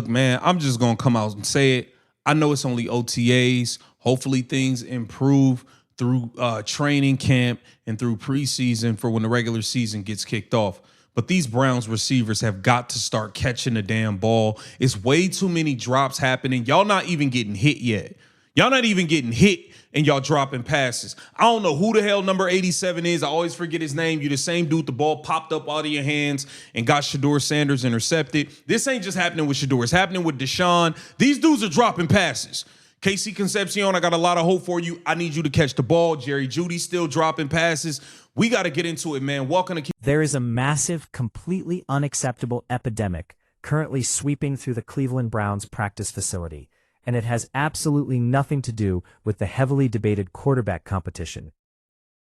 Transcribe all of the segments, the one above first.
Look, man, I'm just going to come out and say it. I know it's only OTAs. Hopefully things improve through training camp and through preseason for when the regular season gets kicked off. But these Browns receivers have got to start catching the damn ball. It's way too many drops happening. Y'all not even getting hit yet. Y'all not even getting hit and y'all dropping passes. I don't know who the hell number 87 is. I always forget his name. You the same dude, the ball popped up out of your hands and got Shedeur Sanders intercepted. This ain't just happening with Shedeur. It's happening with Deshaun. These dudes are dropping passes. KC Concepcion, I got a lot of hope for you. I need you to catch the ball. Jerry Jeudy still dropping passes. We got to get into it, man. Welcome to... There is a massive, completely unacceptable epidemic currently sweeping through the Cleveland Browns practice facility, and it has absolutely nothing to do with the heavily debated quarterback competition.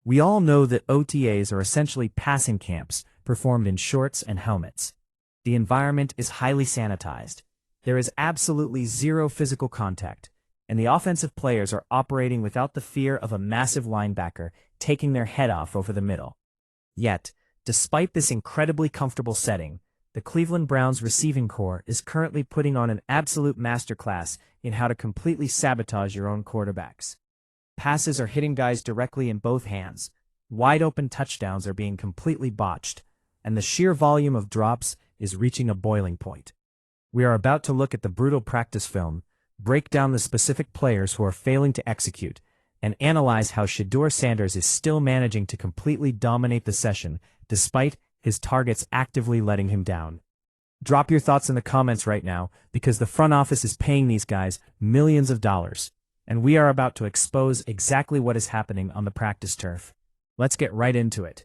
We all know that OTAs are essentially passing camps performed in shorts and helmets. The environment is highly sanitized. There is absolutely zero physical contact, and the offensive players are operating without the fear of a massive linebacker taking their head off over the middle. Yet, despite this incredibly comfortable setting, the Cleveland Browns receiving corps is currently putting on an absolute masterclass in how to completely sabotage your own quarterbacks. Passes are hitting guys directly in both hands, wide-open touchdowns are being completely botched, and the sheer volume of drops is reaching a boiling point. We are about to look at the brutal practice film, break down the specific players who are failing to execute, and analyze how Shedeur Sanders is still managing to completely dominate the session despite his targets actively letting him down. Drop your thoughts in the comments right now, because the front office is paying these guys millions of dollars, and we are about to expose exactly what is happening on the practice turf. Let's get right into it.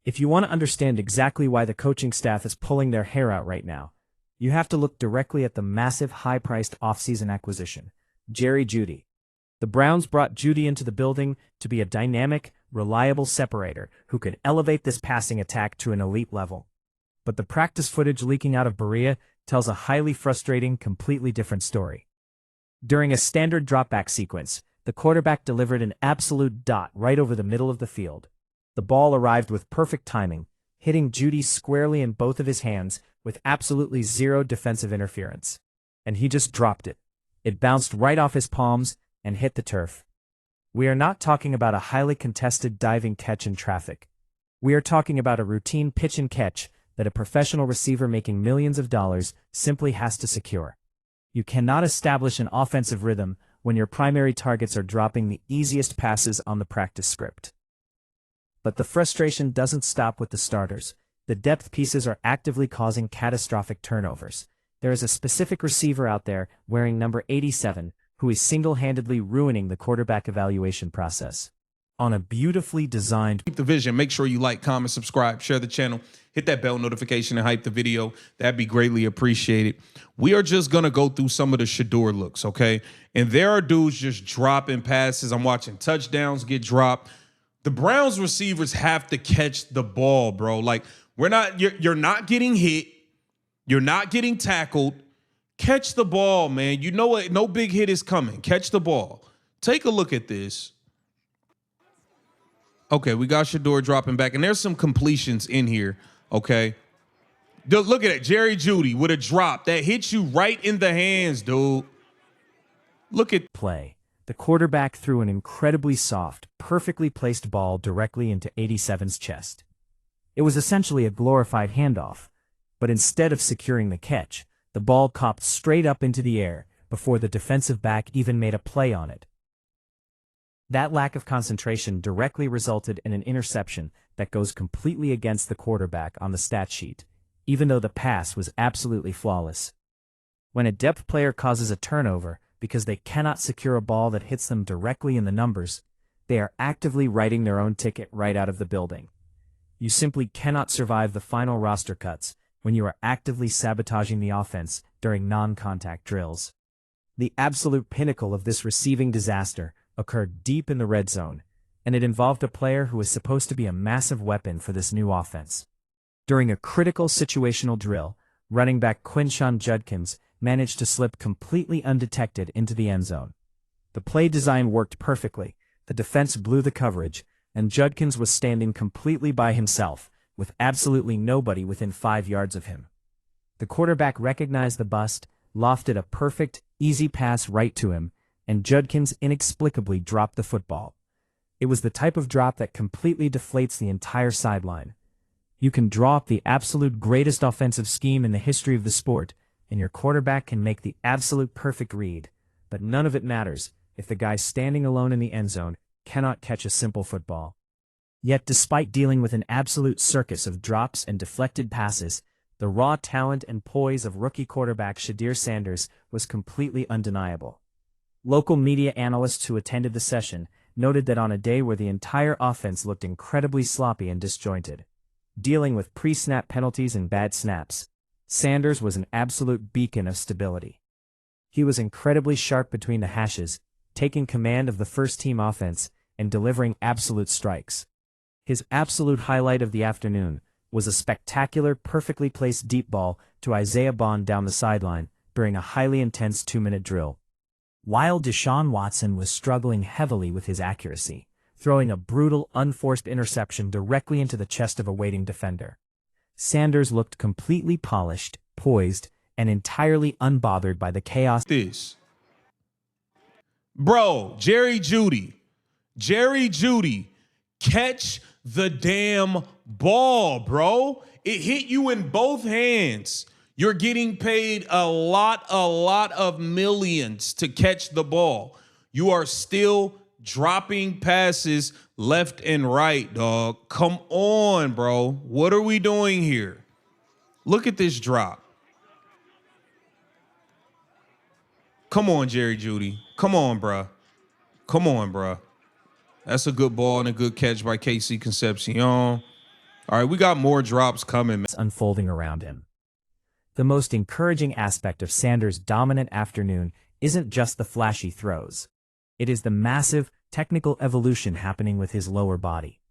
If you want to understand exactly why the coaching staff is pulling their hair out right now, you have to look directly at the massive high-priced offseason acquisition, Jerry Jeudy. The Browns brought Jeudy into the building to be a dynamic, reliable separator who could elevate this passing attack to an elite level. But the practice footage leaking out of Berea tells a highly frustrating, completely different story. During a standard dropback sequence, the quarterback delivered an absolute dot right over the middle of the field. The ball arrived with perfect timing, hitting Jeudy squarely in both of his hands with absolutely zero defensive interference. And he just dropped it. It bounced right off his palms and hit the turf. We are not talking about a highly contested diving catch in traffic. We are talking about a routine pitch and catch that a professional receiver making millions of dollars simply has to secure. You cannot establish an offensive rhythm when your primary targets are dropping the easiest passes on the practice script. But the frustration doesn't stop with the starters. The depth pieces are actively causing catastrophic turnovers. There is a specific receiver out there wearing number 87 who is single-handedly ruining the quarterback evaluation process. On a beautifully designed... Keep the vision. Make sure you like, comment, subscribe, share the channel, hit that bell notification and hype the video. That'd be greatly appreciated. We are just going to go through some of the Shedeur looks, okay? And there are dudes just dropping passes. I'm watching touchdowns get dropped. The Browns receivers have to catch the ball, bro. Like, you're not getting hit. You're not getting tackled. Catch the ball, man. You know what? No big hit is coming. Catch the ball. Take a look at this. Okay, we got Shedeur dropping back, and there's some completions in here, okay? Look at it. Jerry Jeudy with a drop that hits you right in the hands, dude. Look at play. The quarterback threw an incredibly soft, perfectly placed ball directly into 87's chest. It was essentially a glorified handoff, but instead of securing the catch, the ball copped straight up into the air before the defensive back even made a play on it. That lack of concentration directly resulted in an interception that goes completely against the quarterback on the stat sheet, even though the pass was absolutely flawless. When a depth player causes a turnover because they cannot secure a ball that hits them directly in the numbers, they are actively writing their own ticket right out of the building. You simply cannot survive the final roster cuts when you are actively sabotaging the offense during non-contact drills. The absolute pinnacle of this receiving disaster occurred deep in the red zone, and it involved a player who was supposed to be a massive weapon for this new offense. During a critical situational drill, running back Quinshon Judkins managed to slip completely undetected into the end zone. The play design worked perfectly, the defense blew the coverage, and Judkins was standing completely by himself, with absolutely nobody within 5 yards of him. The quarterback recognized the bust, lofted a perfect, easy pass right to him, and Judkins inexplicably dropped the football. It was the type of drop that completely deflates the entire sideline. You can draw up the absolute greatest offensive scheme in the history of the sport, and your quarterback can make the absolute perfect read, but none of it matters if the guy standing alone in the end zone cannot catch a simple football. Yet despite dealing with an absolute circus of drops and deflected passes, the raw talent and poise of rookie quarterback Shedeur Sanders was completely undeniable. Local media analysts who attended the session noted that on a day where the entire offense looked incredibly sloppy and disjointed, dealing with pre-snap penalties and bad snaps, Sanders was an absolute beacon of stability. He was incredibly sharp between the hashes, taking command of the first-team offense and delivering absolute strikes. His absolute highlight of the afternoon was a spectacular, perfectly placed deep ball to Isaiah Bond down the sideline during a highly intense 2-minute drill. While Deshaun Watson was struggling heavily with his accuracy, throwing a brutal, unforced interception directly into the chest of a waiting defender, Sanders looked completely polished, poised, and entirely unbothered by the chaos. Bro, Jerry Jeudy, catch the damn ball, bro. It hit you in both hands. You're getting paid a lot of millions to catch the ball. You are still dropping passes left and right, dog. Come on, bro. What are we doing here? Look at this drop. Come on, Jerry Jeudy. Come on, bruh. Come on, bruh. That's a good ball and a good catch by KC Concepcion. All right, we got more drops coming, man. Unfolding around him. The most encouraging aspect of Sanders' dominant afternoon isn't just the flashy throws. It is the massive, technical evolution happening with his lower body.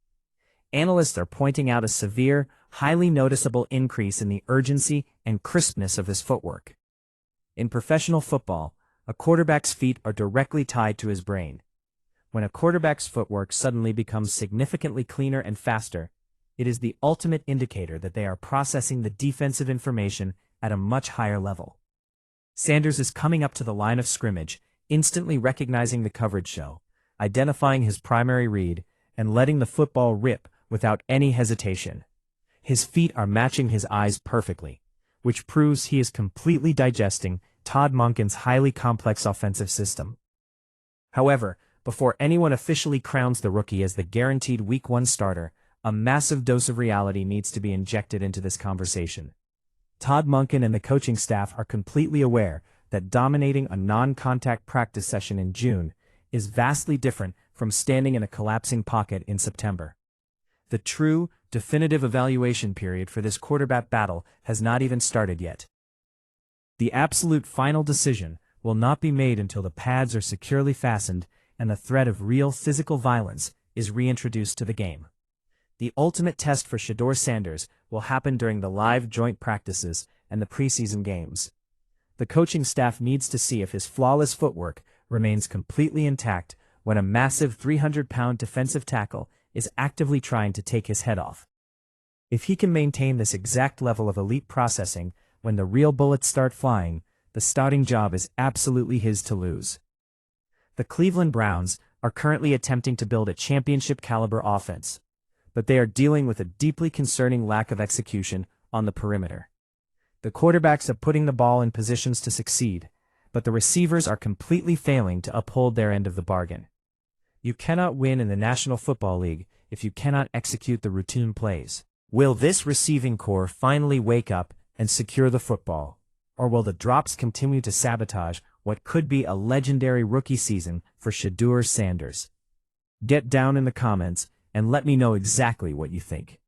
Analysts are pointing out a severe, highly noticeable increase in the urgency and crispness of his footwork. In professional football, a quarterback's feet are directly tied to his brain. When a quarterback's footwork suddenly becomes significantly cleaner and faster, it is the ultimate indicator that they are processing the defensive information at a much higher level. Sanders is coming up to the line of scrimmage, instantly recognizing the coverage show, identifying his primary read, and letting the football rip without any hesitation. His feet are matching his eyes perfectly, which proves he is completely digesting Todd Monken's highly complex offensive system. However, before anyone officially crowns the rookie as the guaranteed Week 1 starter, a massive dose of reality needs to be injected into this conversation. Todd Monken and the coaching staff are completely aware that dominating a non-contact practice session in June is vastly different from standing in a collapsing pocket in September. The true, definitive evaluation period for this quarterback battle has not even started yet. The absolute final decision will not be made until the pads are securely fastened and the threat of real physical violence is reintroduced to the game. The ultimate test for Shedeur Sanders will happen during the live joint practices and the preseason games. The coaching staff needs to see if his flawless footwork remains completely intact when a massive 300-pound defensive tackle is actively trying to take his head off. If he can maintain this exact level of elite processing when the real bullets start flying, the starting job is absolutely his to lose. The Cleveland Browns are currently attempting to build a championship-caliber offense, but they are dealing with a deeply concerning lack of execution on the perimeter. The quarterbacks are putting the ball in positions to succeed, but the receivers are completely failing to uphold their end of the bargain. You cannot win in the National Football League if you cannot execute the routine plays. Will this receiving core finally wake up and secure the football, or will the drops continue to sabotage what could be a legendary rookie season for Shedeur Sanders? Get down in the comments and let me know exactly what you think.